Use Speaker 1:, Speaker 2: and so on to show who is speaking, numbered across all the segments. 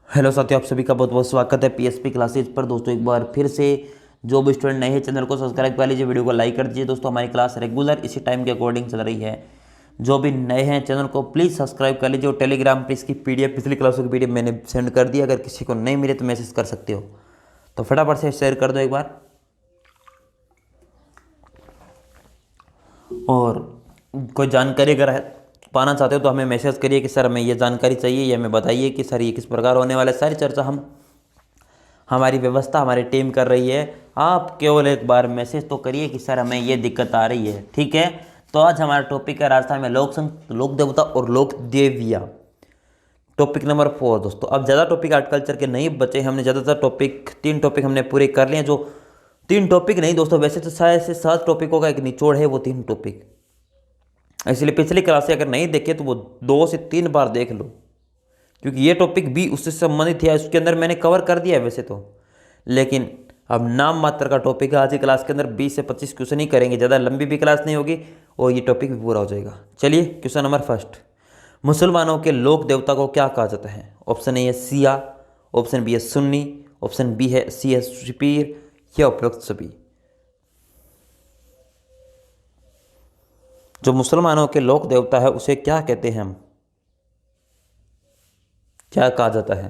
Speaker 1: Hello साथियों, आप सभी का बहुत बहुत स्वागत है पीएसपी क्लासेज पर। दोस्तों एक बार फिर से जो भी स्टूडेंट नए हैं चैनल को सब्सक्राइब कर लीजिए, वीडियो को लाइक कर दीजिए। दोस्तों हमारी क्लास रेगुलर इसी टाइम के अकॉर्डिंग चल रही है। जो भी नए हैं चैनल को प्लीज़ सब्सक्राइब कर लीजिए और टेलीग्राम पर इसकी पीडीएफ, पिछली क्लासों की पीडीएफ मैंने सेंड कर दी। अगर किसी को नहीं मिले तो मैसेज कर सकते हो, तो फटाफट से शेयर कर दो एक बार। और कोई जानकारी अगर पाना चाहते हो तो हमें मैसेज करिए कि सर हमें ये जानकारी चाहिए, या हमें बताइए कि सर ये किस प्रकार होने वाला है। सारी चर्चा हमारी व्यवस्था हमारी टीम कर रही है। आप केवल एक बार मैसेज तो करिए कि सर हमें ये दिक्कत आ रही है, ठीक है। तो आज हमारा टॉपिक है राजस्थान में लोक संघ, लोक देवता और लोक देवियाँ। टॉपिक नंबर 4 दोस्तों। अब ज़्यादा टॉपिक आर्ट कल्चर के नहीं बचे, हमने ज़्यादातर टॉपिक 3 टॉपिक हमने पूरे कर लिए। जो 3 टॉपिक नहीं दोस्तों, वैसे तो 6 से 7 टॉपिकों का एक निचोड़ है वो 3 टॉपिक। इसलिए पिछली क्लासें अगर नहीं देखे तो वो 2 से 3 बार देख लो, क्योंकि ये टॉपिक भी उससे संबंधित है। उसके अंदर मैंने कवर कर दिया है वैसे तो, लेकिन अब नाम मात्र का टॉपिक है। आज की क्लास के अंदर 20 से 25 क्वेश्चन ही करेंगे, ज़्यादा लंबी भी क्लास नहीं होगी और ये टॉपिक भी पूरा हो जाएगा। चलिए क्वेश्चन नंबर फर्स्ट। मुसलमानों के लोक देवता को क्या कहा जाता है? ऑप्शन ए है सिया, ऑप्शन बी है सुन्नी, ऑप्शन बी है सी है शबीर, या उपरोक्त सभी। जो मुसलमानों के लोक देवता है उसे क्या कहते हैं हम, क्या कहा जाता है?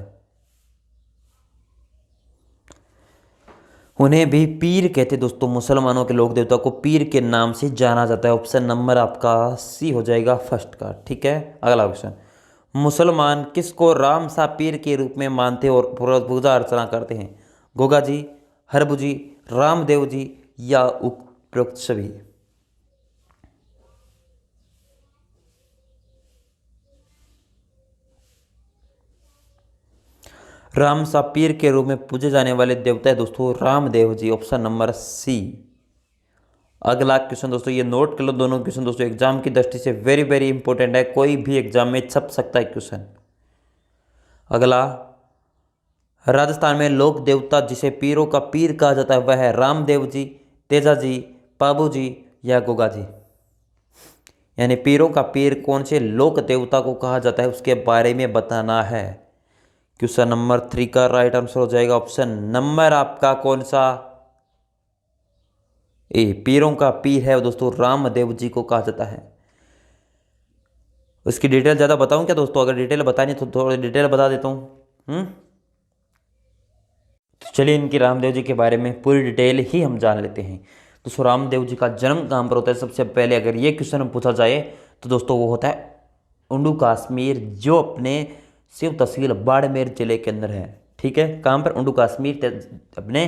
Speaker 1: उन्हें भी पीर कहते दोस्तों। मुसलमानों के लोक देवता को पीर के नाम से जाना जाता है। ऑप्शन नंबर आपका सी हो जाएगा फर्स्ट का, ठीक है। अगला क्वेश्चन। मुसलमान किसको राम सा पीर के रूप में मानते और पूजा अर्चना करते हैं? गोगा जी, हरबू जी, रामदेव जी, या उपरोक्त सभी। राम सा पीर के रूप में पूजे जाने वाले देवता है दोस्तों Ramdev ji. Option number C. अगला क्वेश्चन दोस्तों, ये नोट कर लो दोनों क्वेश्चन दोस्तों, एग्जाम की दृष्टि से वेरी वेरी इंपॉर्टेंट है। कोई भी एग्जाम में छप सकता है क्वेश्चन। अगला, राजस्थान में लोक देवता जिसे पीरों का पीर कहा जाता है वह है रामदेव जी, तेजा जी, पाबू जी, या गोगा जी। यानी पीरों का पीर कौन से लोक देवता को कहा जाता है उसके बारे में बताना है। क्वेश्चन नंबर 3 का राइट आंसर हो जाएगा ऑप्शन नंबर आपका कौन सा? ए, पीरों का पीर है दोस्तों रामदेव जी को कहा जाता है। उसकी डिटेल ज़्यादा बताऊं क्या दोस्तों? अगर डिटेल बतानी तो थोड़ी डिटेल बता देता हूँ। तो चलिए इनकी रामदेव जी के बारे में पूरी डिटेल ही हम जान लेते हैं। दोस्तों रामदेव जी का जन्म कहाँ पर होता है? सबसे पहले अगर ये क्वेश्चन पूछा जाए तो दोस्तों वो होता है उंडू कश्मीर, जो अपने शिव तहसील बाड़मेर जिले के अंदर है, ठीक है। कहाँ पर? उंडू कश्मीर अपने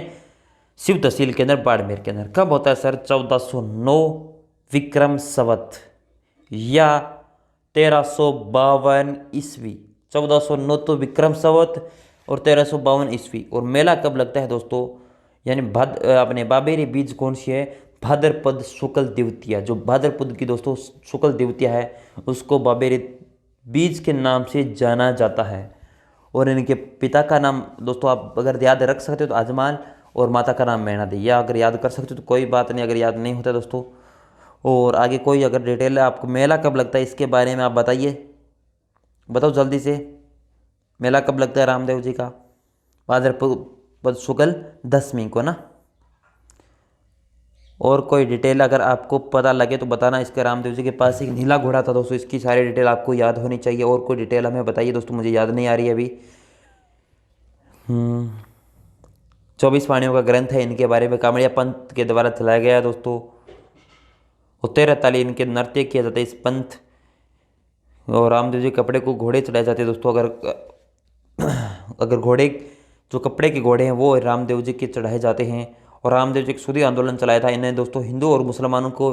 Speaker 1: शिव तहसील के अंदर, बाड़मेर के अंदर। कब होता है सर? 1409 विक्रम संवत या 1352 ईस्वी। 1409 तो विक्रम संवत और 1352 ईस्वी। और मेला कब लगता है दोस्तों? यानी अपने बाबेरी बीज कौन सी है? भाद्रपद शुक्ल द्वितीया। जो भाद्रपद की दोस्तों शुक्ल द्वितीया है उसको बाबेरी बीज के नाम से जाना जाता है। और इनके पिता का नाम दोस्तों आप अगर याद रख सकते हो तो अजमाल, और माता का नाम मैना दी। या अगर याद कर सकते हो तो कोई बात नहीं, अगर याद नहीं होता दोस्तों। और आगे कोई अगर डिटेल है आपको, मेला कब लगता है इसके बारे में आप बताइए, बताओ जल्दी से। मेला कब लगता है रामदेव जी का? भाद्रपद शुक्ल दशमी को ना। और कोई डिटेल अगर आपको पता लगे तो बताना। इसके रामदेव जी के पास एक नीला घोड़ा था दोस्तों, इसकी सारी डिटेल आपको याद होनी चाहिए। और कोई डिटेल हमें बताइए दोस्तों, मुझे याद नहीं आ रही है अभी। 24 वाणियों का ग्रंथ है इनके बारे में, कामड़िया पंथ के द्वारा चलाया गया है दोस्तों। और 13 ताली इनके नृत्य किया जाता है इस पंथ। और रामदेव जी कपड़े को घोड़े चढ़ाए जाते हैं दोस्तों। अगर घोड़े, जो कपड़े के घोड़े हैं वो रामदेव जी के चढ़ाए जाते हैं। और रामदेव जी एक शुद्धि आंदोलन चलाया था इन्हें दोस्तों, हिंदू और मुसलमानों को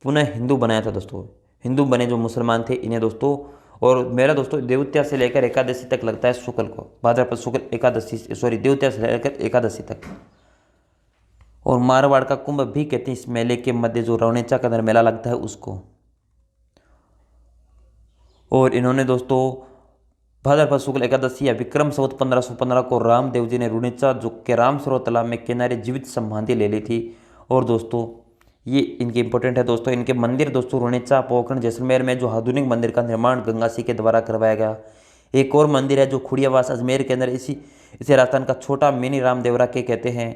Speaker 1: पुनः हिंदू बनाया था दोस्तों। हिंदू बने जो मुसलमान थे इन्हें दोस्तों। और मेरा दोस्तों द्वितीया से लेकर एकादशी तक लगता है शुक्ल को, भाद्रपद शुक्ल एकादशी, सॉरी द्वितीया से लेकर एकादशी तक। और मारवाड़ का कुंभ भी कहते हैं इस मेले के मध्य, जो रवणेचा का अंदर मेला लगता है उसको। और इन्होंने दोस्तों भाद्रपद शुक्ल एकादशी या विक्रम संवत 1515 को रामदेव जी ने रुणेचा, जो के राम सरोवर तालाब में किनारे जीवित समाधि ले ली थी। और दोस्तों ये इनके इंपॉर्टेंट है दोस्तों, इनके मंदिर दोस्तों रुणेचा, पोखरण, जैसलमेर में जो आधुनिक मंदिर का निर्माण गंगा सिंह के द्वारा करवाया गया। एक और मंदिर है जो खुड़ियावास अजमेर के अंदर, इसे राजस्थान का छोटा मिनी रामदेवरा के कहते हैं।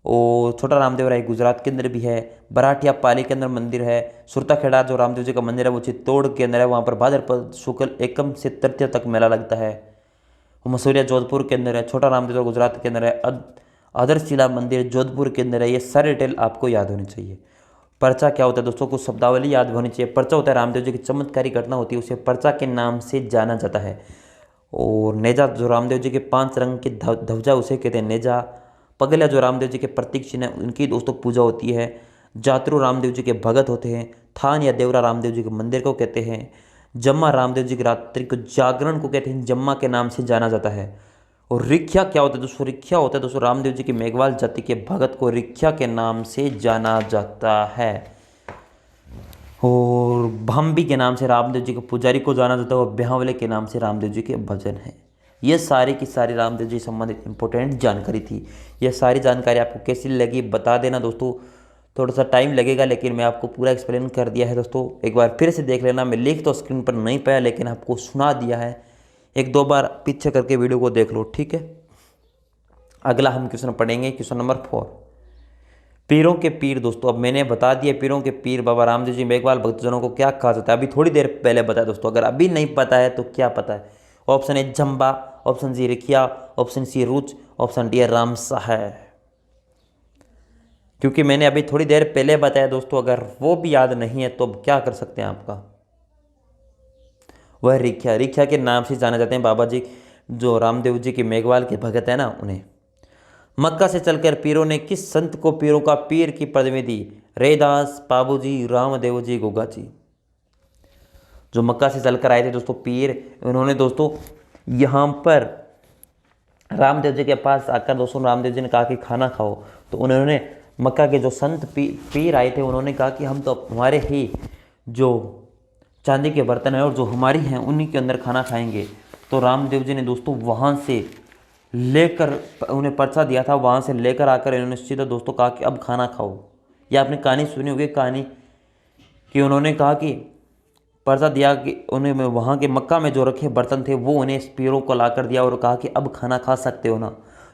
Speaker 1: और छोटा रामदेवरा गुजरात के अंदर भी है। बराठिया पाली के अंदर मंदिर है। सुरताखेड़ा जो रामदेव जी का मंदिर है वो चित्तौड़ के अंदर है, वहाँ पर भाद्रपद शुक्ल एकम से तृतीय तक मेला लगता है। मसूरिया जोधपुर के अंदर है। छोटा रामदेवरा गुजरात के अंदर है। अदरशिला मंदिर जोधपुर के अंदर है। ये सारी डिटेल आपको याद होनी चाहिए। पर्चा क्या होता है दोस्तों, कुछ शब्दावली याद होनी चाहिए। पर्चा होता है रामदेव जी की चमत्कारी घटना होती है, उसे पर्चा के नाम से जाना जाता है। और नेजा जो रामदेव जी के 5 रंग की ध्वजा उसे कहते हैं नेजा। पगला जो रामदेव जी के प्रतीक चिन्ह है उनकी दोस्तों पूजा होती है। जातरू रामदेव जी के भगत होते हैं। थान या देवरा रामदेव जी के मंदिर को कहते हैं। जम्मा रामदेव जी की रात्रि को जागरण को कहते हैं, जम्मा के नाम से जाना जाता है। और रिख्या क्या होता है दोस्तों, रिख्या होता है दोस्तों रामदेव जी की मेघवाल जाति के भगत को रिख्या के नाम से जाना जाता है। और भांबी के नाम से रामदेव जी के पुजारी को जाना जाता है। और ब्याहवले के नाम से रामदेव जी के भजन है। ये सारी की सारी रामदेव जी संबंधित इंपॉर्टेंट जानकारी थी। ये सारी जानकारी आपको कैसी लगी बता देना दोस्तों। थोड़ा सा टाइम लगेगा लेकिन मैं आपको पूरा एक्सप्लेन कर दिया है दोस्तों। एक बार फिर से देख लेना, मैं लिख तो स्क्रीन पर नहीं पाया लेकिन आपको सुना दिया है। 1-2 बार पीछे करके वीडियो को देख लो, ठीक है। अगला हम क्वेश्चन पढ़ेंगे, क्वेश्चन नंबर 4। पीरों के पीर दोस्तों, अब मैंने बता दिया पीरों के पीर बाबा रामदेव जी मेघवाल भक्तजनों को क्या कहा जाता है, अभी थोड़ी देर पहले बताया दोस्तों। अगर अभी नहीं पता है तो क्या पता है? Option A Jamba, option C Rikhiya, option C Ruch, option D Ramsa है। क्योंकि मैंने अभी थोड़ी देर पहले बताया दोस्तों, अगर वो भी याद नहीं है तो अब क्या कर सकते हैं आपका, वह रिख्या। रिख्या के नाम से जाने जाते हैं बाबा जी जो रामदेव जी के मेघवाल के भगत है ना, उन्हें। मक्का से चलकर पीरों ने किस संत को पीरों का पीर की पदवी दी? रैदास, बाबू जी, रामदेव जी, गोगा जी। जो मक्का से चलकर आए थे दोस्तों पीर, उन्होंने दोस्तों यहाँ पर रामदेव जी के पास आकर दोस्तों रामदेव जी ने कहा कि खाना खाओ। तो उन्होंने मक्का के जो संत पीर आए थे उन्होंने कहा कि हम तो हमारे ही जो चांदी के बर्तन हैं और जो हमारी हैं उन्हीं के अंदर खाना खाएंगे। तो रामदेव जी ने दोस्तों वहाँ से लेकर उन्हें पर्चा दिया था, वहाँ से लेकर आकर इन्होंने सीधा दोस्तों कहा कि अब खाना खाओ। या आपने कहानी सुनी होगी, कहानी कि उन्होंने कहा कि पर्चा दिया कि उन्हें वहाँ के मक्का में जो रखे बर्तन थे वो उन्हें पीरों को ला कर दिया और कहा कि अब खाना खा सकते हो ना।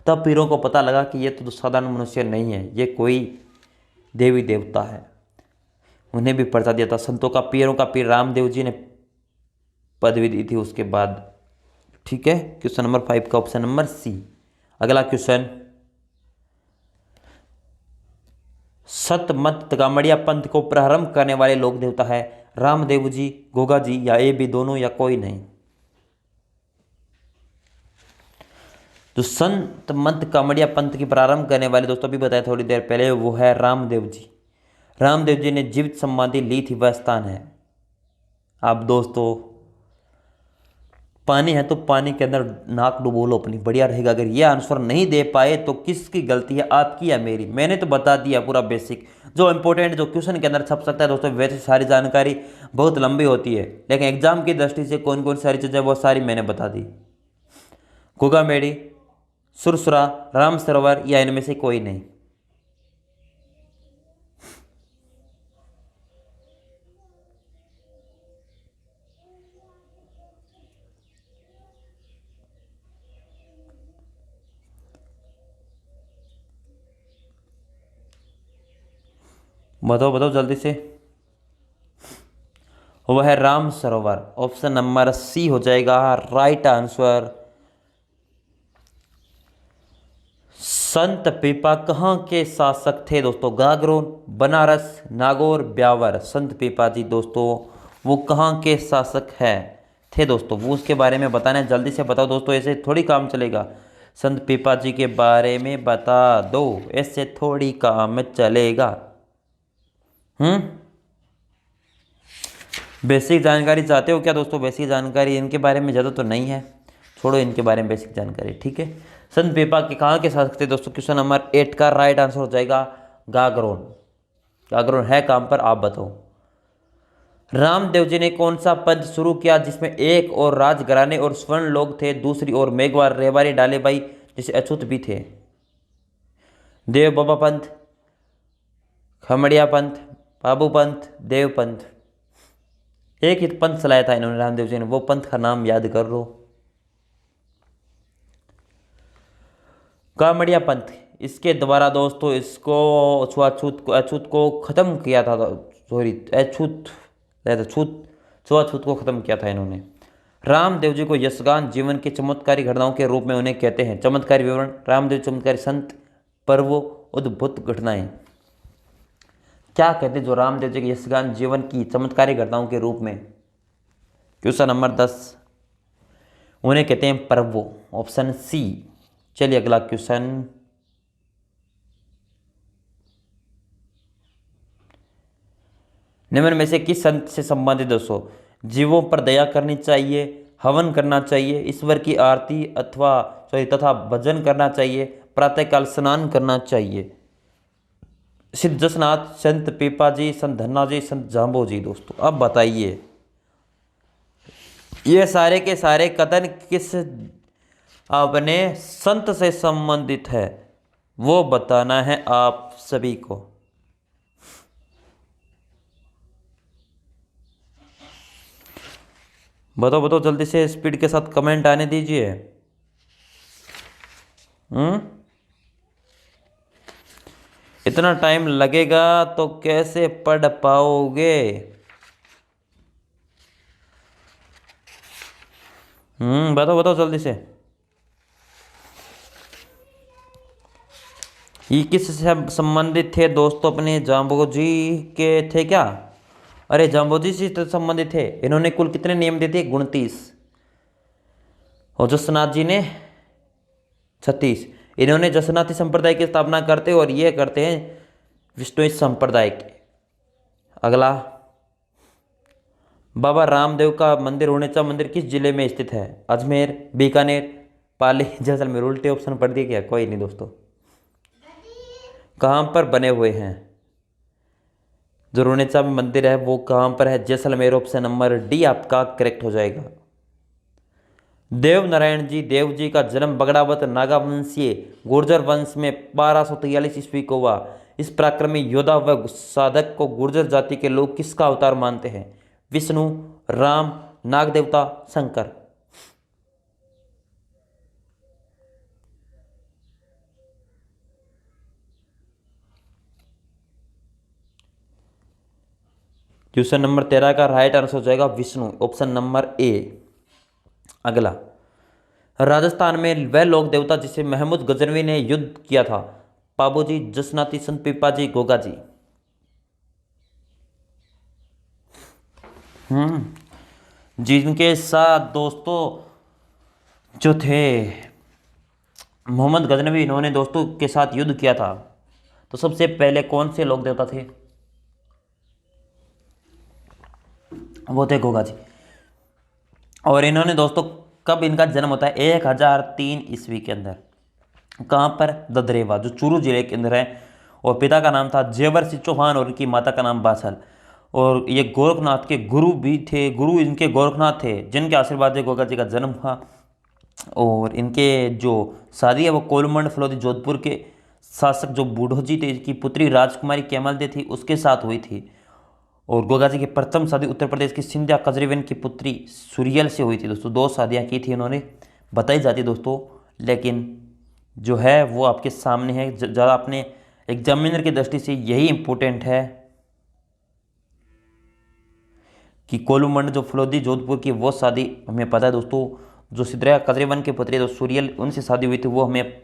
Speaker 1: तब पीरों को पता लगा कि ये तो साधारण मनुष्य नहीं है, ये कोई देवी देवता है। उन्हें भी पर्चा दिया था। संतों का पीरों का पीर रामदेव जी ने पदवी दी थी उसके बाद, ठीक है। क्वेश्चन नंबर 5 का ऑप्शन नंबर सी। अगला क्वेश्चन, सतमत कामड़िया पंथ को प्रारंभ करने वाले लोक देवता है रामदेव जी, गोगा जी, या ये भी दोनों, या कोई नहीं? जो संत मत कामड़िया पंथ की प्रारंभ करने वाले दोस्तों अभी बताया थोड़ी देर पहले, वो है रामदेव जी। रामदेव जी ने जीवित समाधि ली थी, वह स्थान है। आप दोस्तों पानी है तो पानी के अंदर नाक डुबो लो अपनी, बढ़िया रहेगा। अगर ये आंसर नहीं दे पाए तो किसकी गलती है, आपकी या मेरी? मैंने तो बता दिया पूरा बेसिक जो इंपॉर्टेंट जो क्वेश्चन के अंदर छप सकता है दोस्तों। वैसे सारी जानकारी बहुत लंबी होती है लेकिन एग्जाम की दृष्टि से कौन कौन सारी चीज़ें वो सारी मैंने बता दी। गोगा मेड़ी, सुरसुरा, राम सरोवर, या इनमें से कोई नहीं? बताओ बताओ जल्दी से। वह है राम सरोवर। ऑप्शन नंबर सी हो जाएगा राइट आंसर। संत पीपा कहाँ के शासक थे दोस्तों? गागरोन, बनारस, नागौर, ब्यावर। संत पीपा जी दोस्तों वो कहाँ के शासक है थे दोस्तों, वो उसके बारे में बताना है। जल्दी से बताओ दोस्तों, ऐसे थोड़ी काम चलेगा। संत पीपा जी के बारे में बता दो, ऐसे थोड़ी काम चलेगा। बेसिक जानकारी चाहते हो क्या दोस्तों? बेसिक जानकारी इनके बारे में ज़्यादा तो नहीं है, छोड़ो इनके बारे में बेसिक जानकारी, ठीक है। संत पीपा के कहाँ के शासक थे दोस्तों? क्वेश्चन नंबर 8 का राइट आंसर हो जाएगा गागरोन। गागरोन है काम पर, आप बताओ। रामदेव जी ने कौन सा पंथ शुरू किया जिसमें एक और राजघराने और स्वर्ण लोग थे, दूसरी ओर मेघवाल, रेवाड़ी, डालेबाई जैसे अछूत भी थे? देव बाबा पंथ, खमड़िया पंथ, बाबू पंथ, देव पंथ। एक ही पंथ चलाया था इन्होंने रामदेव जी ने, वो पंथ का नाम याद कर लो। कामड़िया पंथ, इसके द्वारा दोस्तों इसको अछूत को ख़त्म किया था। सॉरी, छुआछूत को ख़त्म किया था इन्होंने। रामदेव जी को यशगान जीवन के चमत्कारी घटनाओं के रूप में उन्हें कहते हैं। चमत्कारी विवरण, रामदेव चमत्कारी संत, पर्वों, अद्भुत घटनाएं। क्या कहते हैं जो रामदेव जी के यशगान जीवन की चमत्कारी घटनाओं के रूप में? क्वेश्चन नंबर 10, उन्हें कहते हैं पर्वो, ऑप्शन सी। चलिए अगला क्वेश्चन, निम्न में से किस संत से संबंधित दोस्तों? जीवों पर दया करनी चाहिए, हवन करना चाहिए, ईश्वर की आरती तथा भजन करना चाहिए, प्रातःकाल स्नान करना चाहिए। सिद्ध जसनाथ, संत पीपाजी, संत धन्ना जी, संत जाम्बो जी। दोस्तों अब बताइए ये सारे के सारे कथन किस अपने संत से संबंधित है, वो बताना है आप सभी को। बताओ बताओ जल्दी से, स्पीड के साथ कमेंट आने दीजिए। इतना टाइम लगेगा तो कैसे पढ़ पाओगे? बताओ बताओ जल्दी से। ये किस से संबंधित थे दोस्तों? अपने जाम्बो जी के थे क्या? अरे जाम्बो जी से तो संबंधित थे। इन्होंने कुल कितने नियम दिए थे? 29। और जसनाथ जी ने 36। इन्होंने जसनाथी संप्रदाय की स्थापना करते और ये करते हैं विष्णु संप्रदाय के। अगला, बाबा रामदेव का मंदिर रुणेचा मंदिर किस जिले में स्थित है? अजमेर, बीकानेर, पाली, जैसलमेर। उल्टे ऑप्शन पढ़ दिए क्या? कोई नहीं दोस्तों। कहाँ पर बने हुए हैं जो रुणेचा में मंदिर है, वो कहाँ पर है? जैसलमेर। ऑप्शन नंबर डी आपका करेक्ट हो जाएगा। देव नारायण जी देव जी का जन्म बगड़ावत नागावंशीय गुर्जर वंश में 1243 ईस्वी को हुआ। इस पराक्रमी योद्धा व साधक को गुर्जर जाति के लोग किसका अवतार मानते हैं? विष्णु, राम, नाग देवता, शंकर। क्वेश्चन नंबर 13 का राइट आंसर हो जाएगा विष्णु, ऑप्शन नंबर ए। अगला, राजस्थान में वह लोक देवता जिसे महमूद गजनवी ने युद्ध किया था? पाबूजी, जसनाती, संत पीपाजी, गोगाजी। जिनके साथ दोस्तों जो थे मोहम्मद गजनवी, इन्होंने दोस्तों के साथ युद्ध किया था। तो सबसे पहले कौन से लोक देवता थे? वो थे गोगा जी। और इन्होंने दोस्तों कब इनका जन्म होता है? 1003 ईस्वी के अंदर। कहाँ पर? ददरेवा, जो चूरू जिले के अंदर है। और पिता का नाम था जेवर सिंह चौहान और इनकी माता का नाम बाछल। और ये गोरखनाथ के गुरु भी थे। गुरु इनके गोरखनाथ थे, जिनके आशीर्वाद से गोगा जी का जन्म हुआ। और इनके जो शादी है वो कोलमंड फलोदी जोधपुर के शासक जो बूढ़ो जी थे की पुत्री राजकुमारी कैमल दे थी, उसके साथ हुई थी। और गोगा जी की प्रथम शादी उत्तर प्रदेश की सिंधिया कजरीवन की पुत्री सुरियल से हुई थी। दोस्तों 2 शादियाँ की थी इन्होंने, बताई जाती दोस्तों, लेकिन जो है वो आपके सामने है। ज़्यादा अपने एग्जामिनर की दृष्टि से यही इंपॉर्टेंट है कि कोलूमंड जो फलोदी जोधपुर की वो शादी हमें पता है दोस्तों। जो सिद्धिया कजरीवन की पुत्री जो सुरियल, उनसे शादी हुई थी, वो हमें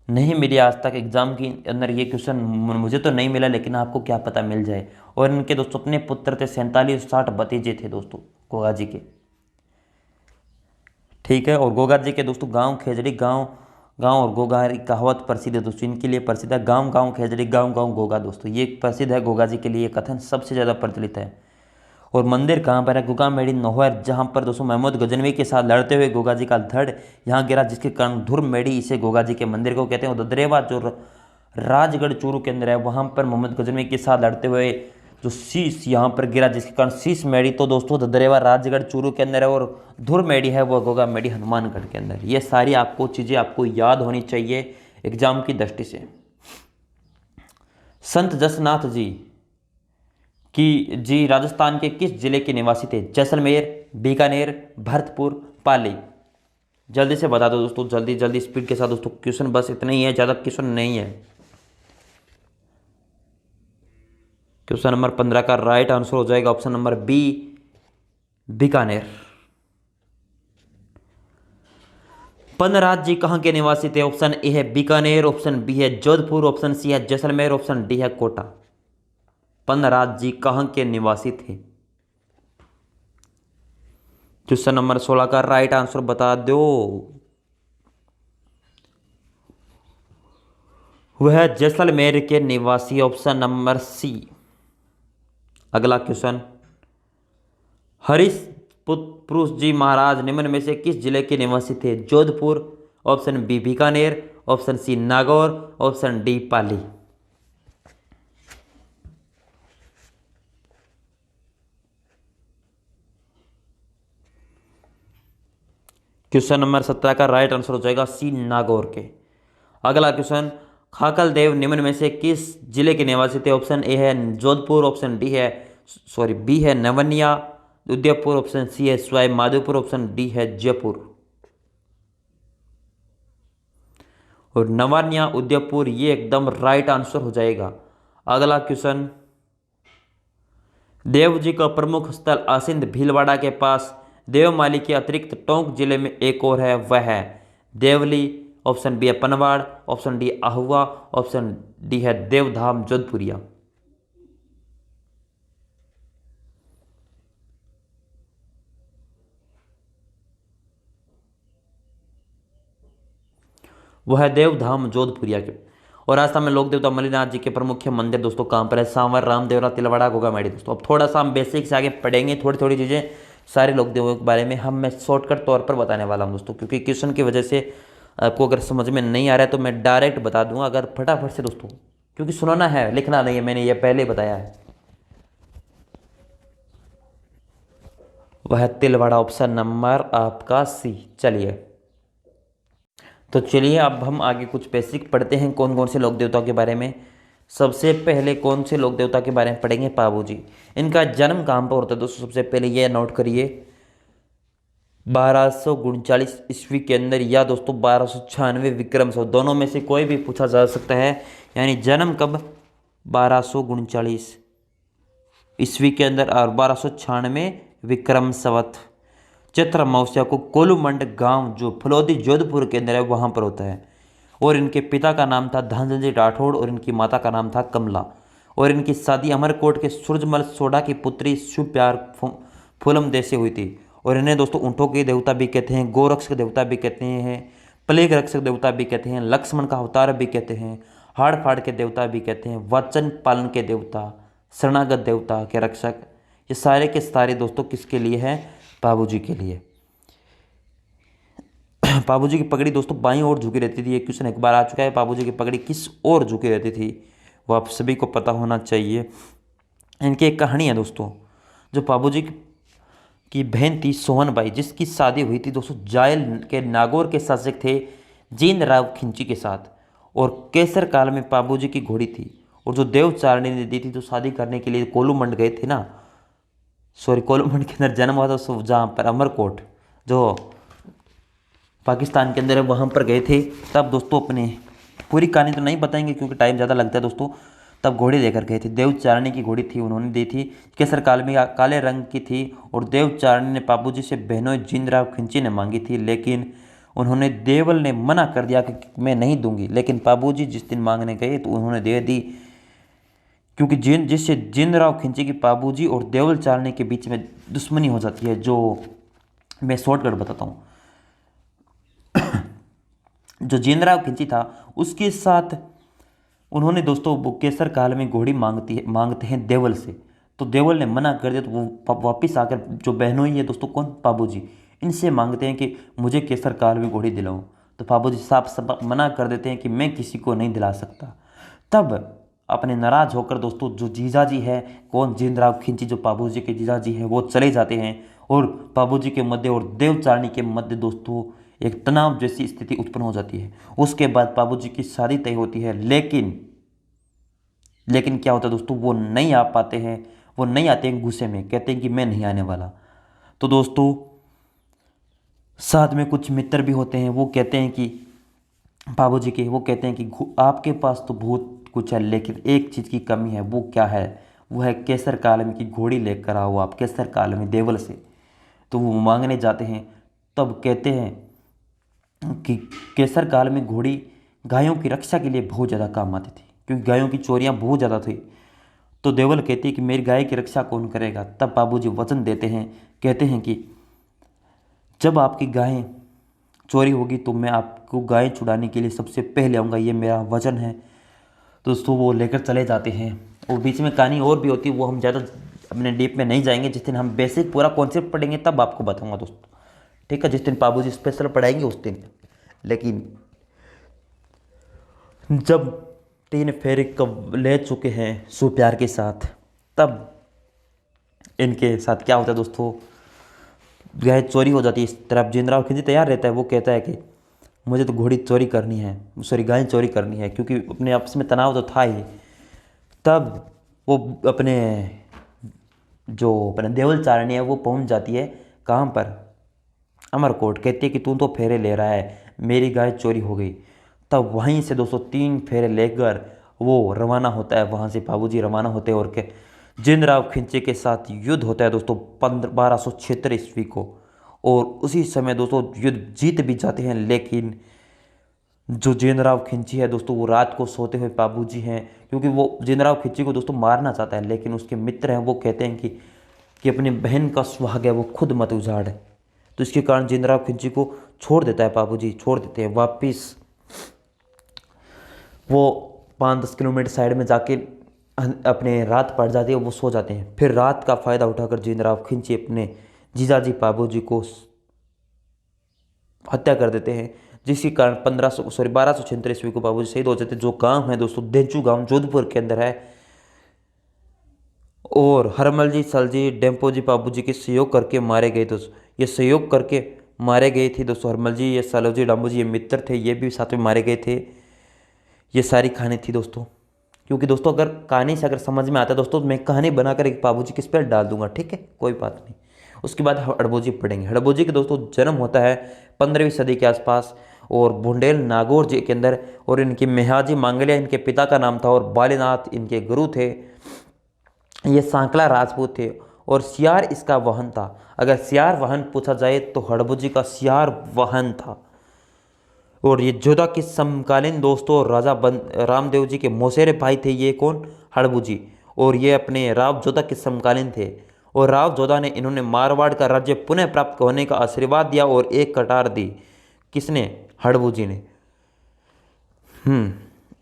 Speaker 1: नहीं मिली आज तक एग्जाम के अंदर। ये क्वेश्चन मुझे तो नहीं मिला, लेकिन आपको क्या पता मिल जाए। और इनके दोस्तों अपने पुत्र थे, 47-60 भतीजे थे दोस्तों गोगा जी के। ठीक है। और गोगा जी के दोस्तों गांव खेजड़ी, गांव और गोगा की कहावत प्रसिद्ध है दोस्तों, इनके लिए प्रसिद्ध है। गांव गांव खेजड़ी, गांव गांव गोगा। दोस्तों ये प्रसिद्ध है गोगा जी के लिए, कथन सबसे ज़्यादा प्रचलित है। और मंदिर कहाँ पर है? गुगा मेड़ी नोहर, जहाँ पर दोस्तों महमूद गजनवी के साथ लड़ते हुए गोगा जी का धड़ यहाँ गिरा, जिसके कारण धुर मेड़ी इसे गोगा जी के मंदिर को कहते हैं। और ददरेवा जो राजगढ़ चूरू के अंदर है, वहाँ पर मोहम्मद गजनवी के साथ लड़ते हुए जो शीश यहाँ पर गिरा, जिसके कारण शीश मेड़ी तो दोस्तों ददरेवा राजगढ़ चूरू के अंदर है। और धुर मेड़ी है वो गोगा मेड़ी हनुमानगढ़ के अंदर। ये सारी आपको चीज़ें आपको याद होनी चाहिए एग्जाम की दृष्टि से। संत जसनाथ जी राजस्थान के किस जिले के निवासी थे? जैसलमेर, बीकानेर, भरतपुर, पाली। जल्दी से बता दो दोस्तों, जल्दी जल्दी स्पीड के साथ दोस्तों। क्वेश्चन बस इतना ही है, ज़्यादा क्वेश्चन नहीं है। क्वेश्चन नंबर 15 का राइट आंसर हो जाएगा option number B, Bikaner. Panraj जी कहाँ के निवासी थे? ऑप्शन ए है बीकानेर, ऑप्शन बी है जोधपुर, ऑप्शन सी है जैसलमेर, ऑप्शन डी है कोटा। पनराज जी कहाँ के निवासी थे? क्वेश्चन नंबर 16 का राइट आंसर बता दो। वह जैसलमेर के निवासी, ऑप्शन नंबर सी। अगला क्वेश्चन, हरीश पुरुष जी महाराज निम्न में से किस जिले के निवासी थे? Jodhpur, option B Bikaner, option C Nagaur, option D Pali. Question number 17 का राइट आंसर हो जाएगा सी, नागौर के। अगला क्वेश्चन, खाकल देव निम्न में से किस जिले के निवासी थे? ऑप्शन ए है जोधपुर, ऑप्शन डी है बी है नवनिया उदयपुर, ऑप्शन सी है सवाई माधोपुर, ऑप्शन डी है जयपुर। और नवानिया उदयपुर ये एकदम राइट आंसर हो जाएगा। अगला क्वेश्चन, देव जी का प्रमुख स्थल आसिंद भीलवाड़ा के पास देवमाली के अतिरिक्त टोंक जिले में एक और है, वह है देवली, ऑप्शन बी है पनवाड़, ऑप्शन डी आहुआ, ऑप्शन डी है देवधाम जोधपुरिया। वह है देवधाम जोधपुरिया के। और राजस्थान में लोक देवता मल्लिनाथ जी के प्रमुख मंदिर दोस्तों कहाँ पर है? सांवर, रामदेवरा, तिलवाड़ा, गोगामेड़ी। दोस्तों अब थोड़ा सा हम बेसिक से आगे पढ़ेंगे, थोड़ी थोड़ी चीज़ें सारे लोक देवों के बारे में मैं शॉर्टकट तौर पर बताने वाला हूँ दोस्तों, क्योंकि क्वेश्चन की वजह से आपको अगर समझ में नहीं आ रहा है तो मैं डायरेक्ट बता दूंगा अगर फटाफट से दोस्तों, क्योंकि सुनाना है, लिखना नहीं है, मैंने ये पहले बताया है। वह तिलवाड़ा, ऑप्शन नंबर आपका सी। चलिए तो चलिए अब हम आगे कुछ बेसिक पढ़ते हैं कौन कौन से लोक देवताओं के बारे में। सबसे पहले कौन से लोक देवता के बारे में पढ़ेंगे? पाबू जी। इनका जन्म कहाँ पर होता है दोस्तों? सबसे पहले ये नोट करिए, 1239 ईस्वी के अंदर या दोस्तों 1296 विक्रम संवत, दोनों में से कोई भी पूछा जा सकता है। यानी जन्म कब? 1239 ईस्वी के अंदर और 1296 विक्रम संवत। चैत्र अमावस्या को कोलूमंड गांव जो फलोदी जोधपुर के अंदर है वहां पर होता है। और इनके पिता का नाम था धनजी राठौड़ और इनकी माता का नाम था कमला। और इनकी शादी अमरकोट के सूरजमल सोडा की पुत्री सुप्यार फूलम दे से हुई थी। और इन्हें दोस्तों ऊँटों के देवता भी कहते हैं, गोरक्ष के देवता भी कहते हैं, प्लेग रक्षक देवता भी कहते हैं, लक्ष्मण का अवतार भी कहते हैं, हाड़ फाड़ के देवता भी कहते हैं, वचन पालन के देवता, शरणागत देवता के रक्षक। ये सारे के सारे दोस्तों किसके लिए हैं? बाबू जी के लिए। बाबू जी की पगड़ी दोस्तों बाईं ओर झुकी रहती थी। ये क्वेश्चन एक बार आ चुका है, बाबू जी की पगड़ी किस ओर झुकी रहती थी वो आप सभी को पता होना चाहिए। इनकी एक कहानी है दोस्तों, जो बाबू जी की बहन थी सोहनबाई, जिसकी शादी हुई थी दोस्तों जायल के नागौर के शासक थे जीन राव खिंची के साथ। और केसर काल में बाबू जी की घोड़ी थी। और जो देवचारणी ने दी थी तो शादी करने के लिए कोलूमंड गए थे ना, कोलूमंड के अंदर जन्म हुआ था जहाँ पर अमरकोट जो पाकिस्तान के अंदर है वहाँ पर गए थे। तब दोस्तों अपने पूरी कहानी तो नहीं बताएंगे क्योंकि टाइम ज़्यादा लगता है दोस्तों। तब घोड़ी लेकर गए थे, देवचारणी की घोड़ी थी, उन्होंने दी थी, केसर काल में काले रंग की थी। और देवचारणी ने बाबूजी से बहनोई जिंदराव खिंची ने मांगी थी, लेकिन उन्होंने देवल ने मना कर दिया कि मैं नहीं दूंगी। लेकिन बाबूजी जिस दिन मांगने गए तो उन्होंने दे दी, क्योंकि जिससे जिंदराव खिंची की बाबूजी और देवल चारणी के बीच में दुश्मनी हो जाती है, जो मैं शॉर्टकट बताता हूँ। जो जिंदराव खिंची था उसके साथ उन्होंने दोस्तों वो केसर काल में घोड़ी मांगते हैं देवल से। तो देवल ने मना कर दिया, तो वो वापस आकर जो बहनोई है दोस्तों कौन? बाबूजी, इनसे मांगते हैं कि मुझे केसर काल में घोड़ी दिलाओ। तो बाबूजी साफ मना कर देते हैं कि मैं किसी को नहीं दिला सकता। तब अपने नाराज होकर दोस्तों जो जीजाजी है कौन? जिंदराव खिंची, जो बाबूजी के जीजाजी हैं वो चले जाते हैं। और बाबूजी के मध्य और देवचारणी के मध्य दोस्तों एक तनाव जैसी स्थिति उत्पन्न हो जाती है। उसके बाद बाबूजी की शादी तय होती है, लेकिन क्या होता है दोस्तों, वो नहीं आ पाते हैं, वो नहीं आते हैं, गुस्से में कहते हैं कि मैं नहीं आने वाला। तो दोस्तों साथ में कुछ मित्र भी होते हैं। वो कहते हैं कि बाबूजी के, वो कहते हैं कि आपके पास तो बहुत कुछ है, लेकिन एक चीज़ की कमी है। वो क्या है? वो है केसर कालम की घोड़ी लेकर आओ आप, केसर कालमी देवल से। तो वो मांगने जाते हैं। तब कहते हैं कि केसर काल में घोड़ी गायों की रक्षा के लिए बहुत ज़्यादा काम आती थी, क्योंकि गायों की चोरियां बहुत ज़्यादा थी। तो देवल कहती है कि मेरी गाय की रक्षा कौन करेगा? तब बाबूजी वचन देते हैं, कहते हैं कि जब आपकी गायें चोरी होगी तो मैं आपको गायें छुड़ाने के लिए सबसे पहले आऊँगा, ये मेरा वचन है। दोस्तों वो लेकर चले जाते हैं। और बीच में कहानी और भी होती है, वो हम ज़्यादा अपने डीप में नहीं जाएंगे। जिस दिन हम बेसिक पूरा कॉन्सेप्ट पढ़ेंगे तब आपको बताऊंगा दोस्तों, ठीक है? जिस दिन बाबूजी स्पेशल पढ़ाएंगे उस दिन। लेकिन जब 3 फेरे कब ले चुके हैं सुप्यार के साथ, तब इनके साथ क्या होता है दोस्तों? गाय चोरी हो जाती है। इस तरफ जिंदराव खिंजी तैयार रहता है। वो कहता है कि मुझे तो घोड़ी चोरी करनी है, सॉरी गाय चोरी करनी है, क्योंकि अपने आपस में तनाव तो था ही। तब वो अपने जो अपने देवल चारणी है वो पहुंच जाती है कहाँ पर? अमरकोट। कहती है कि तू तो फेरे ले रहा है, मेरी गाय चोरी हो गई। तब वहीं से दोस्तों 3 फेरे लेकर वो रवाना होता है। वहाँ से बाबूजी रवाना होते हैं और के जिंदराव खिंचे के साथ युद्ध होता है दोस्तों 1276 ईस्वी को। और उसी समय दोस्तों युद्ध जीत भी जाते हैं। लेकिन जो जिंदराव खिंची है दोस्तों, वो रात को सोते हुए बाबूजी हैं, क्योंकि वो जिंदराव खिंची को दोस्तों मारना चाहता है। लेकिन उसके मित्र हैं, वो कहते हैं कि अपनी बहन का सुहाग है वो खुद मत उजाड़। तो इसके कारण जिंदराव खिंची को छोड़ देता है बाबूजी, छोड़ देते हैं। वापिस वो 5-10 किलोमीटर साइड में जाके अपने रात पड़ जाती है, वो सो जाते हैं। फिर रात का फ़ायदा उठाकर जिंदराव खिंची अपने जीजाजी बाबूजी को हत्या कर देते हैं, जिसके कारण 1276 ईस्वी को बाबूजी शहीद हो जाते हैं। जो गांव है दोस्तों देंचू गांव, जोधपुर के अंदर है। और हरमल जी, सल जी, डेम्पो जी बाबूजी के सहयोग करके मारे गए दोस्तों। ये सहयोग करके मारे गए थे दोस्तों। हरमल जी, ये सालो जी, डाम्बू जी, ये मित्र थे, ये भी साथ में मारे गए थे। ये सारी कहानी थी दोस्तों। क्योंकि दोस्तों अगर कहानी से अगर समझ में आता है दोस्तों, तो मैं कहानी बनाकर एक बाबूजी के इस पर डाल दूंगा, ठीक है? कोई बात नहीं। उसके बाद हड़बोजी पढ़ेंगे। हड़बोजी के दोस्तों जन्म होता है 15वीं सदी के आसपास, और बुंडेल नागौर जी के अंदर। और इनकी मेहाजी मांगलिया इनके पिता का नाम था, और बालीनाथ इनके गुरु थे। ये सांकला राजपूत थे, और सियार इसका वाहन था। अगर सियार वाहन पूछा जाए तो हड़बोजी का सियार वाहन था। और ये जोधा के समकालीन दोस्तों राजा रामदेव जी के मौसेरे भाई थे। ये कौन? हड़बू जी। और ये अपने राव जोधा के समकालीन थे। और राव जोधा ने इन्होंने मारवाड़ का राज्य पुनः प्राप्त होने का आशीर्वाद दिया और एक कटार दी। किसने? हड़बू जी ने।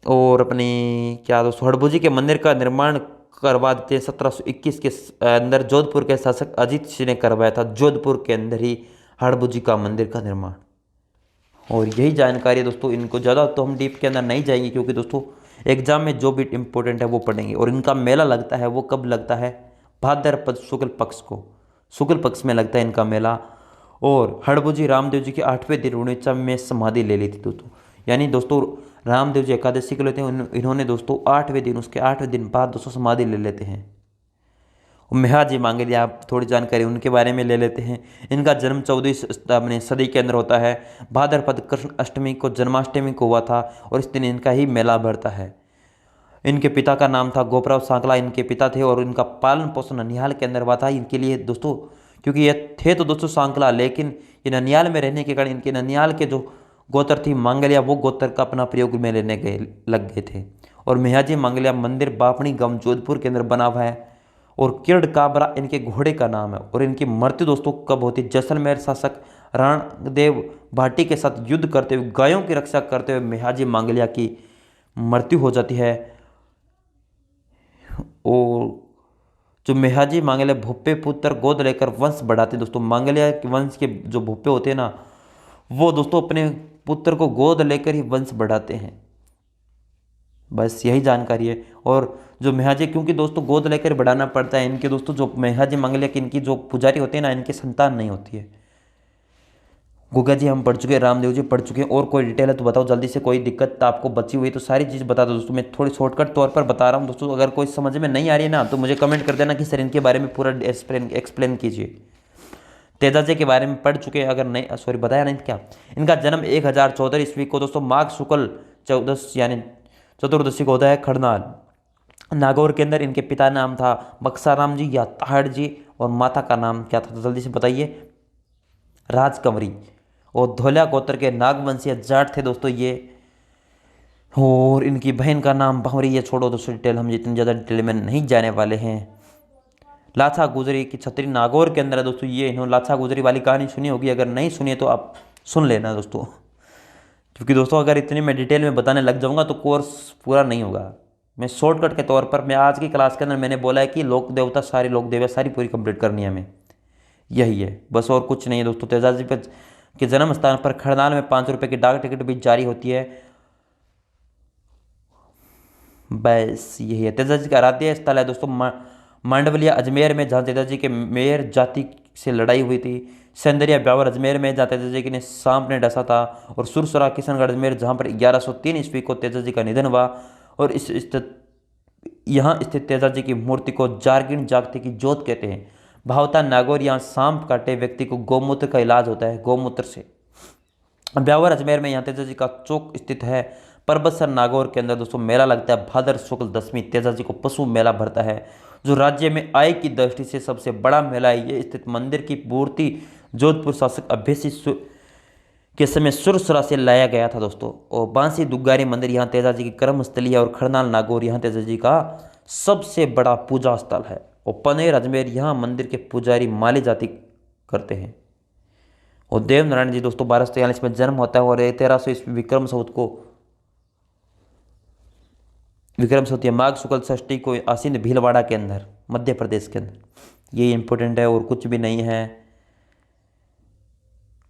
Speaker 1: और अपनी क्या दोस्तों, हड़बू जी के मंदिर का निर्माण करवा देते हैं 1721 के अंदर। जोधपुर के शासक अजीत सिंह ने करवाया था, जोधपुर के अंदर ही हड़बू जी का मंदिर का निर्माण। और यही जानकारी है दोस्तों। इनको ज़्यादा तो हम डीप के अंदर नहीं जाएंगे, क्योंकि दोस्तों एग्जाम में जो भी इंपॉर्टेंट है वो पढ़ेंगे। और इनका मेला लगता है, वो कब लगता है? भाद्रपद शुक्ल पक्ष को, शुक्ल पक्ष में लगता है इनका मेला। और हड़बूजी रामदेव जी के 8वें दिन रुणेचा में समाधि ले ली थी दोस्तों। यानी दोस्तों रामदेव जी एकादशी को लेते हैं, इन्होंने दोस्तों 8वें दिन, उसके 8वें दिन बाद दोस्तों समाधि ले लेते हैं। मेहाजी मांगलिया, आप थोड़ी जानकारी उनके बारे में ले लेते हैं। इनका जन्म 14वीं सदी के अंदर होता है। भाद्रपद कृष्ण अष्टमी को, जन्माष्टमी को हुआ था, और इस दिन इनका ही मेला भरता है। इनके पिता का नाम था गोपराव सांकला, इनके पिता थे। और इनका पालन पोषण ननिहाल के अंदर हुआ था इनके लिए दोस्तों। क्योंकि ये थे तो दोस्तों सांकला, लेकिन ये ननिहाल में रहने के कारण इनके ननिहाल के जो गोत्र थी मांगलिया, वो गोत्र का अपना प्रयोग में लेने लग गए थे। और मेहाजी मांगलिया मंदिर बापणी गांव जोधपुर के अंदर बना हुआ है। और किरड काबरा इनके घोड़े का नाम है। और इनकी मृत्यु दोस्तों कब होती? जैसलमेर शासक रणदेव भाटी के साथ युद्ध करते हुए, गायों की रक्षा करते हुए मेहाजी मांगलिया की मृत्यु हो जाती है। और जो मेहाजी मांगलिया भूपे पुत्र गोद लेकर वंश बढ़ाते दोस्तों। मांगलिया के वंश के जो भूपे होते हैं ना, वो दोस्तों अपने पुत्र को गोद लेकर ही वंश बढ़ाते हैं। बस यही जानकारी है। और जो मेहाजी, क्योंकि दोस्तों गोद लेकर बढ़ाना पड़ता है इनके दोस्तों, जो मेहाजी मांगलिया की इनकी जो पुजारी होते हैं ना, इनकी संतान नहीं होती है। गुगा जी हम पढ़ चुके हैं, रामदेव जी पढ़ चुके हैं। और कोई डिटेल है तो बताओ जल्दी से, कोई दिक्कत आपको बची हुई तो सारी चीज़ बता दो दोस्तों। मैं थोड़ी शॉर्टकट तौर पर बता रहा हूँ दोस्तों। अगर कोई समझ में नहीं आ रही है ना, तो मुझे कमेंट कर देना कि सर इनके बारे में पूरा एक्सप्लेन कीजिए। तेजाजी के बारे में पढ़ चुके हैं, अगर नहीं सॉरी बताया नहीं क्या। इनका जन्म 1014 ईस्वी को दोस्तों माघ शुक्ल चौदस यानी चतुर्दशी को होता है खरनाल नागौर के अंदर। इनके पिता नाम था बक्साराम जी या ताहड़ जी, और माता का नाम क्या था तो जल्दी से बताइए, राजकंवरी। और धोलिया गोत्र के नागवंशीय जाट थे दोस्तों ये। और इनकी बहन का नाम बावरी। ये छोड़ो दोस्तों डिटेल, हम जितनी ज़्यादा डिटेल में नहीं जाने वाले हैं। लाछा गुजरी की छतरी नागौर के अंदर है दोस्तों ये। इन्होंने लाछा गुजरी वाली कहानी सुनी होगी, अगर नहीं सुनी है तो आप सुन लेना दोस्तों, क्योंकि दोस्तों अगर इतनी मैं डिटेल में बताने लग जाऊंगा तो कोर्स पूरा नहीं होगा। मैं शॉर्टकट के तौर पर मैं आज की क्लास के अंदर मैंने बोला है कि लोक देवता सारी लोक देवता सारी पूरी कंप्लीट करनी है हमें, यही है बस, और कुछ नहीं है दोस्तों। तेजाजी पर के जन्म स्थान पर खरनाल में 5 रुपये की डाक टिकट भी जारी होती है, बस यही है। तेजाजी का आराध्य स्थल है दोस्तों मांडवलिया अजमेर में, जहाँ तेजाजी के मेयर जाति से लड़ाई हुई थी। सेंदरिया ब्यावर अजमेर में, जहाँ तेजाजी ने सांप ने डसा था। और सुरसरा किशनगढ़ अजमेर, जहाँ पर 1103 ईस्वी को तेजाजी का निधन हुआ। और इस यहाँ स्थित तेजाजी की मूर्ति को जारगिन जागती की जोत कहते हैं। भावता नागौर, यहाँ सांप काटे व्यक्ति को गौमूत्र का इलाज होता है, गौमूत्र से। ब्यावर अजमेर में यहाँ तेजाजी का चौक स्थित है। परबतसर नागौर के अंदर दोस्तों मेला लगता है भाद्र शुक्ल दशमी, तेजाजी को पशु मेला भरता है, जो राज्य में आय की दृष्टि से सबसे बड़ा मेला है। ये स्थित मंदिर की मूर्ति जोधपुर शासक अभ्यसी के समय सुरसरा से लाया गया था दोस्तों। और बांसी दुग्गारी मंदिर यहाँ तेजाजी की कर्मस्थली है। और खरनाल नागौर यहाँ तेजाजी का सबसे बड़ा पूजा स्थल है। और पनेर अजमेर यहाँ मंदिर के पुजारी माली जाति करते हैं। और देव नारायण जी दोस्तों 1243 में जन्म होता है, और 1300 ईस्वी विक्रम संवत या माघ शुक्ल षष्ठी को आसीन भीलवाड़ा के अंदर मध्य प्रदेश के अंदर, ये इंपॉर्टेंट है और कुछ भी नहीं है।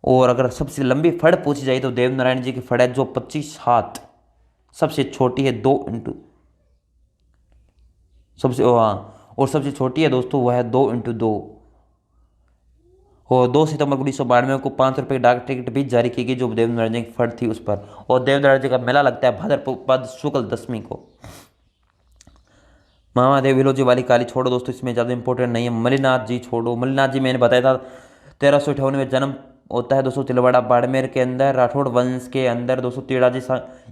Speaker 1: और अगर सबसे लंबी फड़ पूछी जाए तो देव नारायण जी की फड़ है जो 25 हाथ, सबसे छोटी है 2 इंटू सबसे हाँ, और सबसे छोटी है दोस्तों वह है 2x2। और 2 सितंबर 1992 को 5 रुपये की डाक टिकट भी जारी की गई जो देव नारायण जी की फड़ थी उस पर। और देव नारायण जी का मेला लगता है भाद्रपद शुक्ल दशमी को। महादेव विलोजी वाली काली छोड़ो दोस्तों, इसमें ज़्यादा इंपॉर्टेंट नहीं है। मलिनाथ जी छोड़ो, मलिनाथ जी मैंने बताया था 1358 में जन्म होता है दोस्तों तिलवाड़ा बाड़मेर के अंदर। राठौड़ वंश के अंदर दोस्तों तिड़ाजी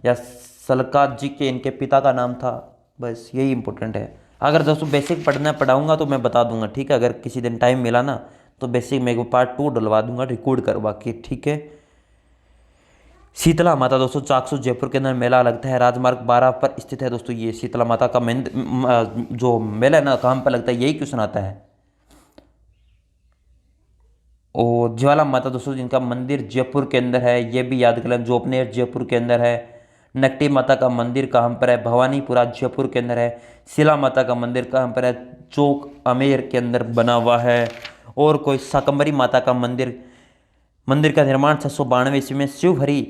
Speaker 1: या सलका जी के इनके पिता का नाम था, बस यही इंपॉर्टेंट है। अगर दोस्तों बेसिक पढ़ाऊंगा तो मैं बता दूंगा, ठीक है। अगर किसी दिन टाइम मिला ना तो बेसिक मेरे को पार्ट 2 डलवा दूंगा रिकॉर्ड करवा के, ठीक है। शीतला माता दोस्तों चाकसू जयपुर के अंदर मेला लगता है, राजमार्ग 12 पर स्थित है दोस्तों ये शीतला माता का जो मेला है ना कहाँ पर लगता है यही क्वेश्चन आता है। और ज्वाला माता दोस्तों जिनका मंदिर जयपुर के अंदर है, ये भी याद कर लें, जोपनेर जयपुर के अंदर है। नकटी माता का मंदिर कहाँ पर है, भवानीपुरा जयपुर के अंदर है। शिला माता का मंदिर कहाँ पर है, चौक अमेर के अंदर बना हुआ है। और कोई शाकंभरी माता का मंदिर का निर्माण 692 ईस्वी में शिवहरि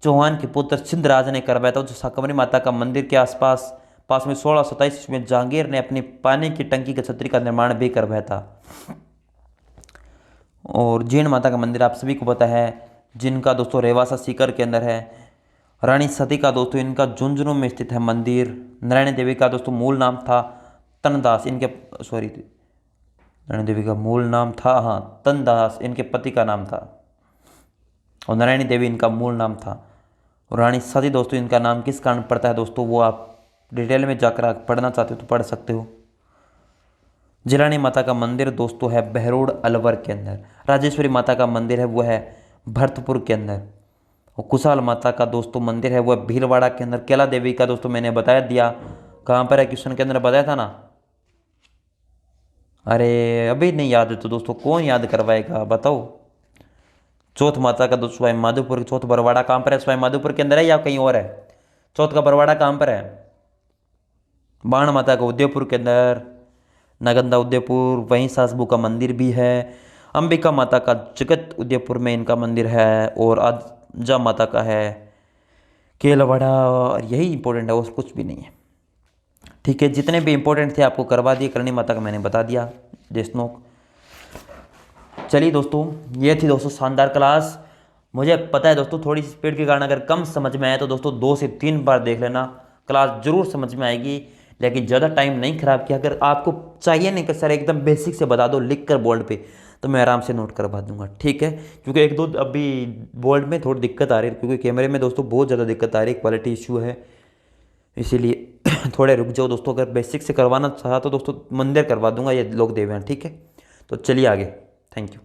Speaker 1: चौहान के पुत्र सिद्धराज ने करवाया था। जो शाकंभरी माता का मंदिर के पास में 1627 ईस्वी में जहांगीर ने अपनी पानी की टंकी की छतरी का निर्माण भी करवाया था। और जीण माता का मंदिर आप सभी को पता है, जिनका दोस्तों रेवासा सीकर के अंदर है। रानी सती का दोस्तों इनका झुंझुनू में स्थित है मंदिर। नारायणी देवी का दोस्तों मूल नाम था तनदास, नारायणी देवी का मूल नाम था तनदास, इनके पति का नाम था। और नारायणी देवी इनका मूल नाम था। और रानी सती दोस्तों इनका नाम किस कारण पड़ता है दोस्तों, वो आप डिटेल में जाकर पढ़ना चाहते हो तो पढ़ सकते हो। जिलानी माता का मंदिर दोस्तों है बहरोड अलवर के अंदर। राजेश्वरी माता का मंदिर है वो है भरतपुर के अंदर। और कुशाल माता का दोस्तों मंदिर है वो है भीलवाड़ा के अंदर। केला देवी का दोस्तों मैंने बता दिया कहाँ पर है, क्वेश्चन के अंदर बताया था ना। अरे अभी नहीं याद है तो दोस्तों कौन याद करवाएगा बताओ। चौथ माता का दोस्तों है माधोपुर, चौथ बरवाड़ा कहाँ पर है, स्वामी माधोपुर के अंदर है या कहीं और है। चौथ का बरवाड़ा कहाँ पर है, बाण माता का उदयपुर के अंदर, नागंदा उदयपुर, वहीं सासबू का मंदिर भी है। अंबिका माता का जगत उदयपुर में इनका मंदिर है। और आजा माता का है केलवाड़ा, और यही इंपॉर्टेंट है और कुछ भी नहीं है, ठीक है। जितने भी इंपॉर्टेंट थे आपको करवा दिए। करणी माता का मैंने बता दिया, देशनोक। चलिए दोस्तों ये थी दोस्तों शानदार क्लास। मुझे पता है दोस्तों थोड़ी स्पीड के कारण अगर कम समझ में आए तो दोस्तों 2 से 3 बार देख लेना, क्लास जरूर समझ में आएगी। लेकिन ज़्यादा टाइम नहीं खराब किया। अगर आपको चाहिए नहीं कि सर एकदम बेसिक से बता दो लिख कर बोर्ड पे, तो मैं आराम से नोट करवा दूंगा, ठीक है। क्योंकि एक दो अभी बोर्ड में थोड़ी दिक्कत आ रही है, क्योंकि कैमरे में दोस्तों बहुत ज़्यादा दिक्कत आ रही है, क्वालिटी इशू है, इसीलिए थोड़े रुक जाओ दोस्तों। अगर बेसिक से करवाना चाहा तो दोस्तों मंदिर करवा दूंगा, ये लोग देवे हैं, ठीक है। तो चलिए आगे, थैंक यू।